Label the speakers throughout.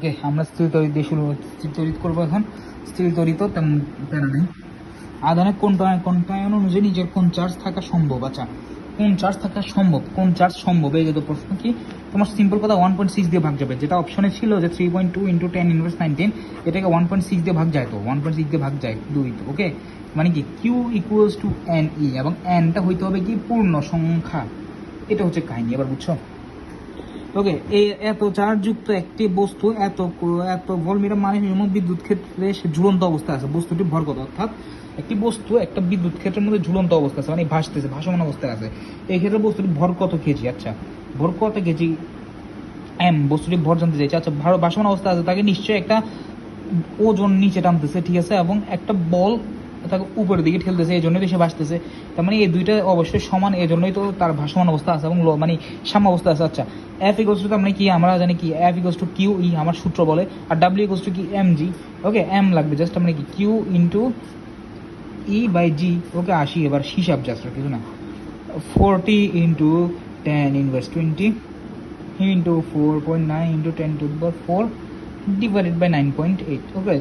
Speaker 1: ওকে, আমরা স্থির তড়িৎ দিয়ে শুরু, স্থির তড়িৎ করবো এখন। স্থির তড়িৎও তেমন প্যারা নেই। আধানে কোন অনুযায়ী নিজের কোন চার্জ থাকা সম্ভব। আচ্ছা, কোন চার্জ থাকা সম্ভব, কোন চার্জ সম্ভব, এই যে প্রশ্ন কি তোমার সিম্পল কথা 1.6 দিয়ে ভাগ যাবে, যেটা অপশনে ছিল যে 3.2 ইন্টু 10 ইনভার্স 19, এটাকে 1.6 দিয়ে ভাগ যায়, তো 1.6 দিয়ে ভাগ যায় 2, তো ওকে, মানে কি Q equals to N E, এবং এনটা হইতে হবে কি পূর্ণ সংখ্যা, এটা হচ্ছে কাহিনী। এবার বুঝছো? ওকে, এই এত চার্জযুক্ত একটি বস্তু এত ভোল্টমিটার মানে বিদ্যুৎ ক্ষেত্রে সে ঝুলন্ত অবস্থায় আছে, বস্তুটি ভর কত, অর্থাৎ একটি বস্তু একটা বিদ্যুৎ ক্ষেত্রের মধ্যে ঝুলন্ত অবস্থা আছে, মানে ভাসতেছে, ভাসমান অবস্থায় আছে। এই ক্ষেত্রে বস্তুটি ভর কত কেজি। আচ্ছা, ভর কত কেজি এম, বস্তুটি ভর জানতে চাইছে। আচ্ছা, ভাসমান অবস্থায় আছে, তাকে নিশ্চয়ই একটা ওজন নিচে টানতেছে, ঠিক আছে, এবং একটা বল তাকে উপরের দিকে ঠেলতেছে, এই জন্যই তো সে ভাসতেছে। তার মানে এই দুইটা অবশ্যই সমান, এই জন্যই তো তার ভাসমান অবস্থা আছে এবং মানে সাম্য অবস্থা আছে। আচ্ছা, এফ ইকোয়ালস টু, তার মানে কি আমরা জানি কি F equals to Q E, আমার সূত্র বলে, আর ডাব্লিউ ইকোয়ালস টু কি এম জি। ওকে, এম লাগবে জাস্ট, মানে কি Q into E by G. Okay, আসি এবার হিসাব জাস্ট, কিছু না। 40 into 10 inverse 20 into 4.9 into 10 to the power 4 divided by 9.8। Okay,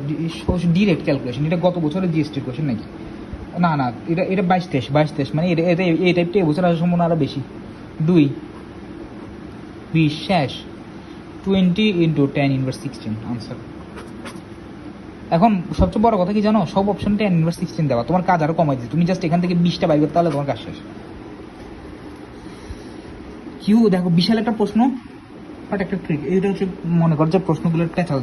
Speaker 1: direct calculation, এটা গত বছরের জিএসটি কোশ্চেন নাকি? না না, এটা 22-23, মানে এটা এই টাইপটা এবছর আসার সম্ভাবনা আরও বেশি। 2 20 শেষ, 20 ইন্টু 10 ইনভার্স 16 আনসার। এখন সবচেয়ে বড় কথা কি জানো, সব অপশন 10 ইনভার্স 16 দেওয়া, তোমার কাজ আরও কমাই দিচ্ছে, তুমি জাস্ট এখান থেকে 20টা বাইর করতে হলে তোমার কাজ শেষ। কিউ দেখো, বিশাল একটা প্রশ্ন, বাট একটা ট্রিক, এটা হচ্ছে মনে কর যে প্রশ্নগুলোর প্যাচাল।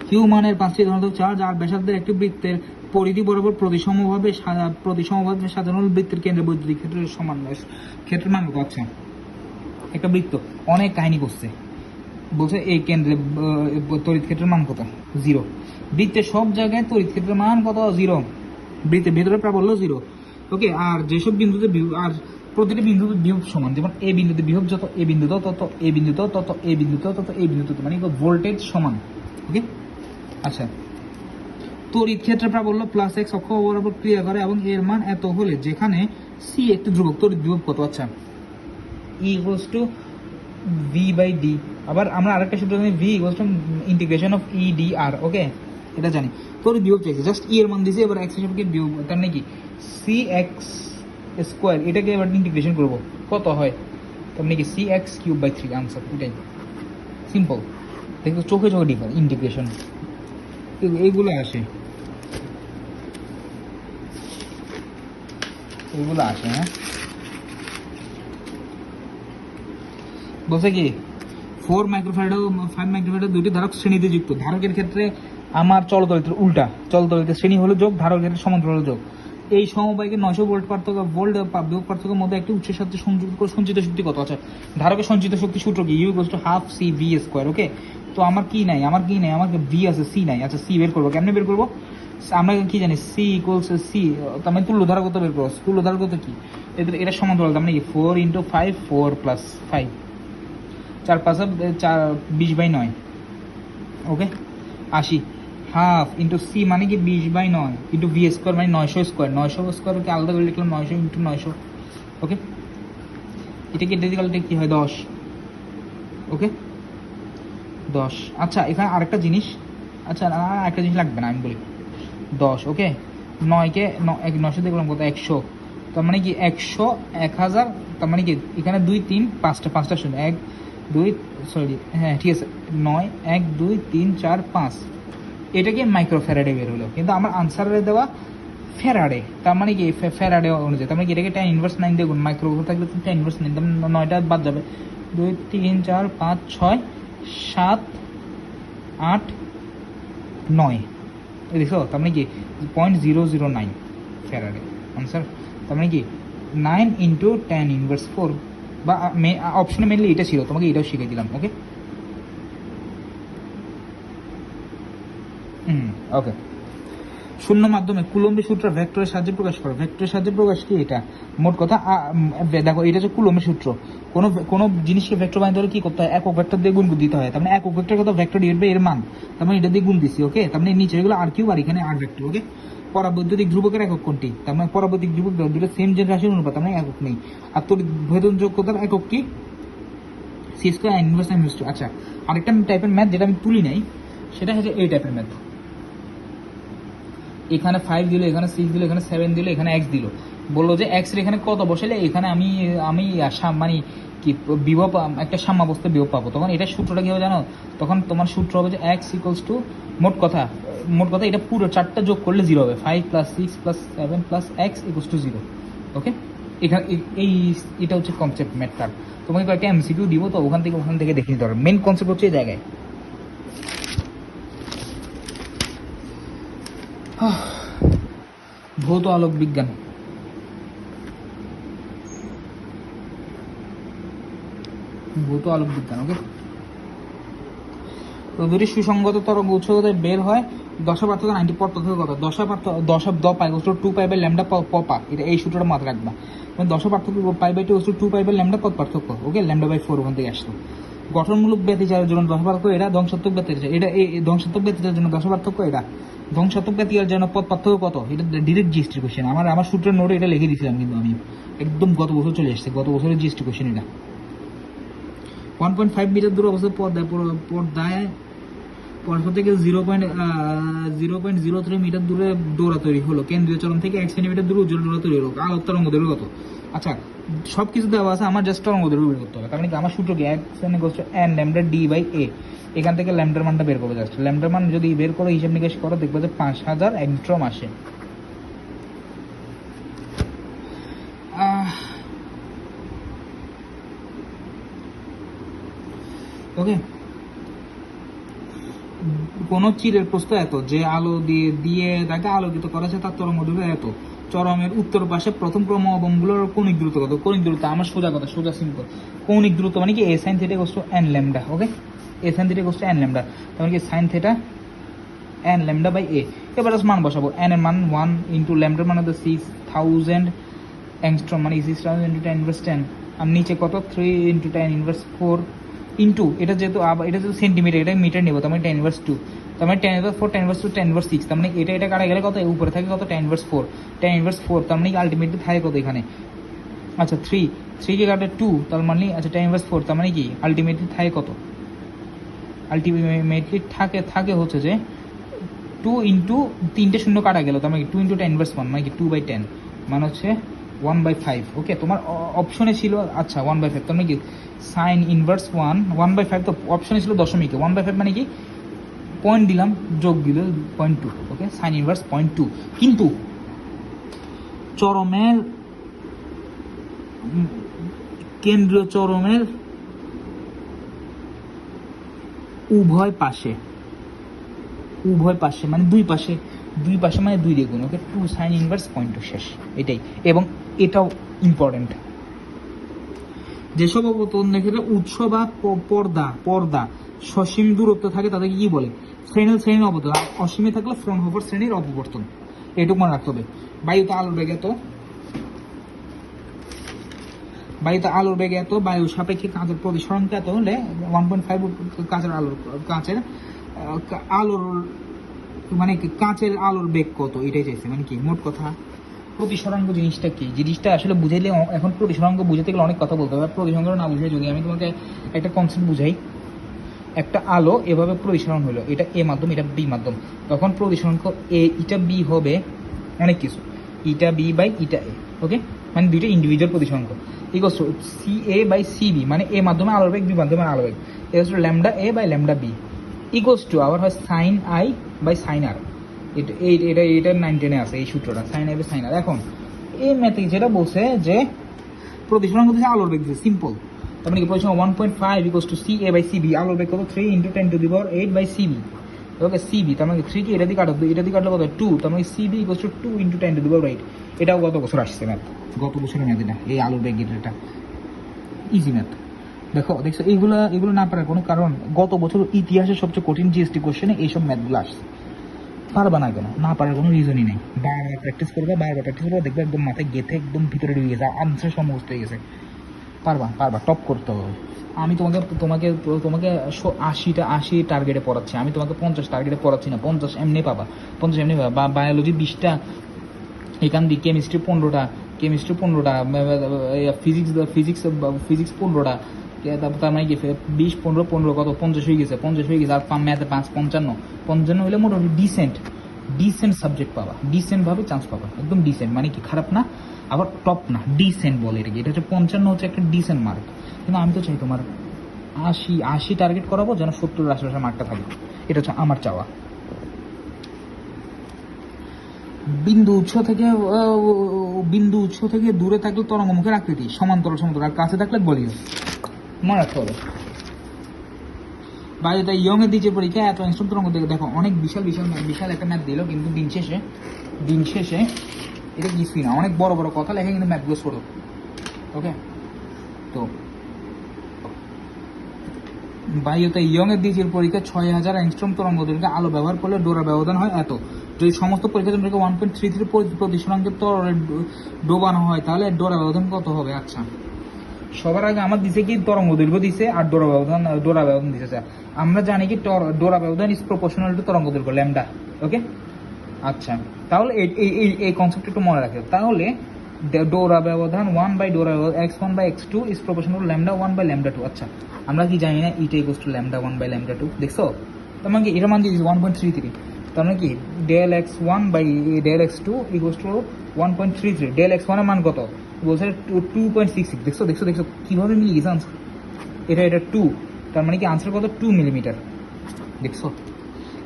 Speaker 1: কিউ মানের 5টি ধনাত্মক চার্জ আর ব্যাসার্ধের একটি বৃত্তের পরিধি বরাবর প্রতিসমভাবে সাজানো বৃত্তের কেন্দ্রে বৈদ্যুতিক ক্ষেত্রের সমান ক্ষেত্রের মান কত। আচ্ছা, একটা বৃত্ত, অনেক কাহিনী করছে, বলছে এই কেন্দ্রে তড়িৎ ক্ষেত্রের মান কত, 0। বৃত্তের সব জায়গায় তড়িৎ ক্ষেত্রের মান কত, 0। বৃত্তের ভেতরে প্রাবল্য 0। ওকে, আর যেসব বিন্দুতে আর প্রতিটি বিন্দুতে বিভব সমান, যেমন এ বিন্দুতে বিভব যত, এ বিন্দুতেও তত, এ বিন্দুতেও তত, এ বিন্দুতেও তত, এ বিন্দুতে, মানে ভোল্টেজ সমান। ওকে, আচ্ছা, তড়িৎ ক্ষেত্রে প্রাবল্য প্লাস এক্স অক্ষ বরাবর ক্রিয়া করে এবং এর মান এত হলে যেখানে সি একটি ধ্রুবক, তড়িৎ বিভব কত। আচ্ছা, E equals to V by D. আবার আমরা আরেকটা সূত্র জানি, V equals to integration of E D R. Okay, এটা জানি। তড়িৎ বিভব চাইছে, জাস্ট ই এর মান দিয়েছে, এবার এক্স হিসাবে বিভব, তার মানে কি সি এক্স স্কোয়ার, এটাকে এবার ইন্টিগ্রেশন করবো, কত হয়, তার মানে কি C X cube by 3 answer. এটাই সিম্পল, দেখো চোখে চোখে ডিফার ইন্টিগ্রেশন, এইগুলো আসে, এইগুলো আসে। হ্যাঁ, বলছে কি 4 মাইক্রোফ্যারাড ও 5 মাইক্রোফ্যারাড দুইটি ধারক শ্রেণীতে যুক্ত। ধারকের ক্ষেত্রে আমার চলতরিত্র উল্টা, চলতরিত্রের শ্রেণী হলো যোগ, ধারকের ক্ষেত্রে সমান্তরাল যোগ। এই সমবায়কে 900 ভোল্ট বিভব পার্থক্যের মধ্যে একটি উৎসের সাথে সংযুক্ত করে সঞ্চিত শক্তি কত। আছে, ধারকের সঞ্চিত শক্তি সূত্র কি, U equals to half C V square. Okay, তো আমার কি নাই, আমার ভি আছে, সি নাই। আচ্ছা, সি বের করবো, কেমনে বের করবো, আমরা কি জানি সি ইকুয়ালস সি, তার মানে তুল্য ধারকত্ব বের করবো। তুল্য ধারকত্ব কি, এটা সমান্তরাল, তার মানে কি 4 ইন্টু 5, 4 প্লাস 5, 4 5 20/9। ওকে, 80 হাফ ইন্টু সি মানে কি 20/9 ইন্টু ভি স্কোয়ার মানে 900 স্কোয়ার। 900 স্কোয়ারকে আলাদা করে লিখলাম 900 ইন্টু 900। ওকে, এটা কেটে দিলে কি হয়, 10। ওকে, 10। আচ্ছা, এখানে আরেকটা জিনিস, আচ্ছা আরেকটা জিনিস লাগবে না, আমি বলি 10। ওকে, 9কে 900 দেখলাম কত, 100, তার মানে কি 100, 1000, তার মানে কি এখানে 2 3 5টা শূন্য, 1 2, সরি হ্যাঁ ঠিক আছে, 9 1 2 3 4 5, এটাকে মাইক্রোফ্যারাডে বের হলো, কিন্তু আমার আনসারে দেওয়া ফ্যারাডে, তার মানে কি ফ্যারাডে অনুযায়ী, তার মানে কি এটাকে 10 ইনভার্স 9 দেখুন, মাইক্রো থাকলে 10 ইনভার্স 9, তার 9টা বাদ যাবে, 2 3 4 5 6 7 8 9, দেখো, তার মানে কি 0.009 ফ্যারাডে আনসার। তার মানে কি 9 ইন্টু 10 ইনভার্স 4, বা অপশনে মেনলি এটা ছিল, তোমাকে এটাও শিখিয়ে দিলাম। ওকে, ওকে, শূন্য মাধ্যমে কুলম্বের সূত্র ভেক্টরের সাহায্যে প্রকাশ করো। ভেক্টরের সাহায্যে প্রকাশ কি, এটা মোট কথা দেখো, এটা হচ্ছে কুলম্বের সূত্র। কোনো জিনিসকে ভেক্টর বানাতে হলে কি করতে হয়, একক ভেক্টর দিয়ে গুণ দিতে হয়, তার মানে একক ভেক্টর কত, ভেক্টর ডিভাইড বাই এর মান, তার মানে এটা দিয়ে গুণ দিছি। ওকে, তার মানে নিচে এগুলো আর কিউব, আর এখানে আর ভেক্টর। ওকে, পরাবৈদ্যুতিক ধ্রুবকের একক কোনটি, তার মানে পরাবৈদ্যুতিক ধ্রুবক দুটো সেম যে রাশির অনুপাত, তার মানে একক নেই। আর তোর ভেদন যোগ্যতার একক কি, C square inverse times two. আচ্ছা, আরেকটা টাইপের ম্যাথ যেটা আমি তুলি নাই, সেটা হচ্ছে এই টাইপের ম্যাথ। এখানে 5 দিল, এখানে 6 দিল, এখানে 7 দিল, এখানে x দিল, বললো যে x এর এখানে কত বসালে এখানে আমি আমি মানে কি বিভব একটা সাম্যাবস্থা বিভব পাবো। তখন এটা সূত্রটা কি হবে জানো? তখন তোমার সূত্র হবে যে x ইকুয়ালস টু মোট কথা এটা পুরো চারটা যোগ করলে 0 হবে, 5 + 6 + 7 + x ইকুয়ালস টু 0। ওকে, এখানে এটা হচ্ছে কনসেপ্ট ম্যাথটার। তোমাকে কয়েকটা এমসিকিউ দিব, তো ওখান থেকে দেখে নিতে হবে। মেন কনসেপ্ট হচ্ছে এই জায়গায়। ভৌত আলোক বিজ্ঞান, ভৌত আলোক বিজ্ঞান। ওকে, তো দুটি সুসংগত তরঙ্গ উৎস হতে বের হয়, দশা পার্থক্য 90 পদ পার্থক্য কত? দশা দ পাই বস্তু 2 পাই বাই ল্যামডা পা, এটা এই সূত্রটা মাথায় রাখবা। মানে দশা পার্থক্য পাই বাই 2 বস্তু 2 পাই বাই ল্যামডা পদ পার্থক্য। ওকে, ল্যামডা বাই 4 ওখান থেকে আসতো। গঠনমূলক ব্যতিচারের জন্য দশা পার্থক্য এটা, ধ্বংসাত্মক ব্যতিচার এটা, এই ধ্বংসাত্মক ব্যতিচারের জন্য দশা পার্থক্য এটা, ধ্বংসাত্মক ব্যতিচারের জন্য পদ পার্থক্য কত? এটা ডিরেক্ট জিএসটি কোশ্চেন। আমার সূত্রের নোটে এটা লিখে দিয়েছিলাম, কিন্তু আমি একদম গত বছর চলে এসেছে, গত বছরের জিএসটি কোশ্চেন এটা। 1.5 মিটার দূরে অবস্থিত পর্দায় পরস্পর থেকে 0.03 মিটার দূরে ডোরা তৈরি হলো, কেন্দ্রীয় চরম থেকে 1 সেন্টিমিটার দূরে উজ্জ্বল ডোরা তৈরি হলো, আলোক তরঙ্গ দৈর্ঘ্য কত? আচ্ছা, সব কিছু দেওয়া আছে, আমার জাস্ট তরঙ্গ দৈর্ঘ্য বের করতে হবে। তার মানে কি আমার সূত্র কি? n ল্যামডা ডি বাই এ, এখান থেকে ল্যামডার মানটা বের করবে। জাস্ট ল্যামডার মান যদি বের করে হিসাব নিকাশ করো, দেখবে যে 5000 অ্যাংস্ট্রম আসে। ওকে, কোন চিরের প্রস্থ এত যে আলো দিয়ে তাকে আলোকিত করেছে, তার তরঙ্গ দৈর্ঘ্য এত। চরমের উত্তর পাশে প্রথম ক্রম অবয়বগুলোর কৌণিক দূরত্ব কত? কৌণিক দূরত্ব আমার সোজা কথা, সোজা সিম্পল। কৌণিক দূরত্ব মানে কি? a sin θ = n lambda. Okay, a sin θ = n lambda, তার মানে কি sin θ n lambda by a। এবার মান বসাবো, n এর মান 1 ইন্টু ল্যামডার মান হচ্ছে 6000 অ্যাংস্ট্রম, মানে 6000 ইন্টু 10^10, আর নিচে কত? 3 ইন্টু 10^4 ইন্টু এটা যেহেতু সেন্টিমিটার, এটা মিটার নেবো, তার মানে 10^2, তার মানে 10^4 10^2 10^6, তার মানে এটা কাটা গেলে কত? উপরে থাকে কত? 10^4 10^4, তার মানে আলটিমেটলি থাকে কত এখানে? আচ্ছা 3 কে কাটে 2, তার মানে আচ্ছা 10^4, তার মানে কি আলটিমেটলি থাকে কত? আলটিমেটলি থাকে হচ্ছে যে 2 ইন্টু 3টে শূন্য কাটা গেল, তার মানে 2 ইন্টু 10^1, মানে কি 2/10, মানে হচ্ছে 1/5। ওকে, তোমার অপশনে ছিল আচ্ছা 1/5, তার মানে কি সাইন ইনভার্স 1/5, তো অপশনে ছিল দশমিকে। 1/5 মানে কি? পয়েন্ট দিলাম, যোগ দিল 0.2। ওকে, সাইন ইনভার্স 0.2। কিন্তু চরমের কেন্দ্রীয় চরমের উভয় পাশে মানে দুই পাশে মানে 2 দিয়ে গুণ। ওকে, 2 সাইন ইনভার্স 0.2 শেষ, এটাই। এবং এটাও ইম্পর্টেন্ট, যেসব অবতরণের ক্ষেত্রে উৎস বা পর্দা সসীম দূরত্ব থাকে তাদেরকে কি বলে? শ্রেণীর অবতরণ। অসীমে থাকলে ফ্রনহোফার শ্রেণীর অপবর্তন। এটুকু মনে রাখতে হবে। বায়ুতে আলোর বেগ এত, বায়ু সাপেক্ষে কাঁচের প্রতিসরণ এত হলে 1.5 কাঁচের আলোর মানে কাঁচের আলোর বেগ কত? এটাই চাইছে। মানে কি মোট কথা প্রতিসরাঙ্ক জিনিসটা কি? জিনিসটা আসলে বুঝাইলে, এখন প্রতিসরাঙ্ক বুঝাতে গেলে অনেক কথা বলতে হবে। প্রতিসরাঙ্ক না বুঝে যদি আমি তোমাকে একটা কনসেপ্ট বুঝাই, একটা আলো এভাবে প্রতিসরণ হলো, এটা এ মাধ্যম, এটা বি মাধ্যম, তখন প্রতিসরাঙ্ক এ ইটা বি হবে অনেক কিছু, ইটা B by eta A. Okay, মানে দুইটা ইন্ডিভিজুয়াল প্রতিসরাঙ্ক equals to C A by C B, মানে এ মাধ্যমে আলোর বেগ, বি মাধ্যমে আলোর বেগ, equals to lambda A by lambda B, equals to আবার হয় sine I by sine R. এটা 9-10 আছে এই সূত্রটা, sine I by sine R. এখন এই ম্যাথে যেটা বলছে যে প্রতিসরাঙ্ক দিচ্ছে আলোর বেগ দিচ্ছে, সিম্পল। তার মানে কি প্রতিসরাঙ্ক 1.5 equals to C A by C B, আলোর বেগ কত? 3 into 10⁸ by C B. Okay, C B তার মানে 3 কি এটা দিয়ে কাটলে কত? 2, তার মানে C B equals to 2 into 10⁸, এটাও গত বছর আসছে ম্যাথ, গত বছরের ম্যাথ এটা, এই আলোর বেগ এটা ইজি ম্যাথ। দেখছো এগুলো না পারার কোনো কারণ, গত বছর ইতিহাসের সবচেয়ে কঠিন জিএসটি কোশ্চেনে এইসব ম্যাথগুলো আসছে। পারবা না কেন? না পারার কোনো রিজনই নেই। বারবার প্র্যাকটিস করবে, দেখবে একদম মাথায় গেথে একদম ভিতরে ঢুকে গেছে, আনসার সমস্ত হয়ে গেছে। পারবা টপ করতে হবে। আমি তোমাকে 80 টার্গেটে পড়াচ্ছি, আমি তোমাকে 50 টার্গেটে পড়াচ্ছি না। 50 এমনি পাবা, বা বায়োলজি 20টা, এখান দিয়ে কেমিস্ট্রি 15টা, ফিজিক্স 15টা, তার মানে কি 20 15 15 কত 50 হয়ে গেছে, 50 হয়ে গেছে। আর ম্যাথে 5 55 55 হলে মোটামুটি ডিসেন্ট সাবজেক্ট পাবা, ডিসেন্ট ভাবে চান্স পাবা, একদম ডিসেন্ট, মানে কি খারাপ না আবার টপ না, ডিসেন্ট বলে এটাকে। এটা হচ্ছে 55 হচ্ছে একটা ডিসেন্ট মার্ক। কিন্তু আমি তো চাই তোমার 80 টার্গেট করাবো, যেন 70 আশেপাশে মার্কটা থাকে, এটা হচ্ছে আমার চাওয়া। বিন্দু উৎস থেকে দূরে থাকলে তরঙ্গমুখের আকৃতি সমান্তরাল, আর কাছে থাকলে গলীয়। মনে রাখতে হবে। বায়ুতে ইয়ং এর দিচ্ছে পরীক্ষা এত ইনস্ট্রুম তরঙ্গ দেখো অনেক বিশাল একটা ম্যাথ দিল, কিন্তু দিন শেষে এটা কিছুই না, অনেক বড় বড় কথা লেখে, কিন্তু ম্যাথগুলো ছোট। ওকে, তো বায়ুতে ইয়ং এর দিচ্ছে পরীক্ষা 6000 অ্যাংস্ট্রম তরঙ্গ দৈর্ঘ্যে আলো ব্যবহার করলে ডোরা ব্যবধান হয় এত। যদি সমস্ত পরীক্ষা 1.33 প্রতিশতাংশের তরলে ডোবানো হয়, তাহলে ডোরা ব্যবধান কত হবে? আচ্ছা, সবার আগে আমার দিছে কি তরঙ্গ দৈর্ঘ্য দিছে আর ডোরা ব্যবধান দিছে। আমরা জানি কি ডোরা ব্যবধান ইজ প্রপোর্শনাল টু তরঙ্গ দৈর্ঘ্য ল্যামডা। ওকে, আচ্ছা, তাহলে এই কনসেপ্ট একটু মনে রাখো। তাহলে ডোরা ব্যবধান 1 বাই ডোরা x1 by x2 is proportional to lambda 1 by lambda 2। আচ্ছা, আমরা কি জানি না ইটা equals to lambda 1 by lambda 2? দেখছো, তার মানে কি এটার মান দিয়েছে 1.33, তার মানে কি del x1 by del x2 equals to 1.33। Del x1 এর মান কত বলছে? 2.66। দেখছো কিভাবে মিলে গেছে আনসার। এটা 2, তার মানে কি আনসার কত? 2 মিলিমিটার। দেখছো,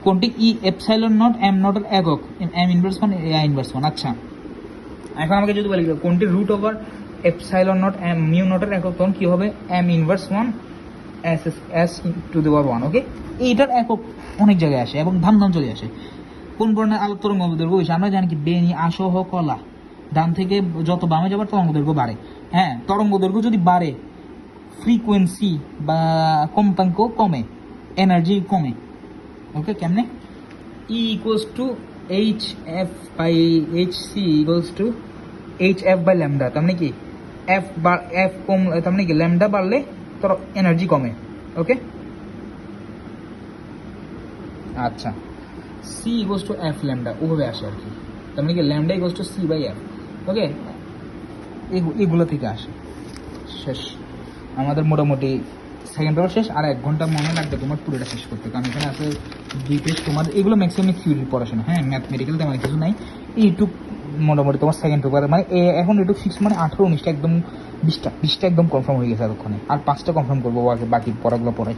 Speaker 1: কোনটি ই এপসাইলন নট এম নট এর একক? M inverse 1 A inverse 1। আচ্ছা, এখন আমাকে যদি বলি কোনটি root over epsilon naught M mu naught এর একক, তখন কি হবে? M inverse 1 S to the power 1। Okay, এইটার একক অনেক জায়গায় আসে এবং ধান চলে আসে। কোন ধরনের আলোর তরঙ্গ দৈর্ঘ্য বেশি? আমরা জানি কি বেনি আসহ কলা, ডান থেকে যত বামে যাবার তরঙ্গ দৈর্ঘ্য বাড়ে। হ্যাঁ, তরঙ্গ দৈর্ঘ্য যদি বাড়ে, ফ্রিকোয়েন্সি বা কম্পাঙ্ক কমে, এনার্জি কমে। ওকে, কেমনে? E equals to H F by H C equals to H F by lambda. তার মানে কি এফ কম, তার মানে কি ল্যামডা বাড়লে তোর এনার্জি কমে। ওকে, আচ্ছা, C equals to F lambda, ওভাবে আসে আর কি। তার মানে কি lambda equals to C by F. Okay, এগুলো থেকে আসে। শেষ আমাদের মোটামুটি সেকেন্ড পেপার শেষ। আর 1 ঘন্টা মনে লাগবে তোমার পুরোটা শেষ করতে, কারণ এখানে আছে 2 পেজ তোমার। এগুলো ম্যাক্সিমাম থিওরির পড়াশোনা। হ্যাঁ, ম্যাথমেটিক্যাল তেমন কিছু নাই। এইটুক মোটামুটি তোমার সেকেন্ড পেপার, মানে এখন এটুক 6 মানে 18 19টা একদম 20টা একদম কনফার্ম হয়ে গেছে এতক্ষণে। আর 5টা কনফার্ম করবো, বাকি পড়াগুলো পড়াই।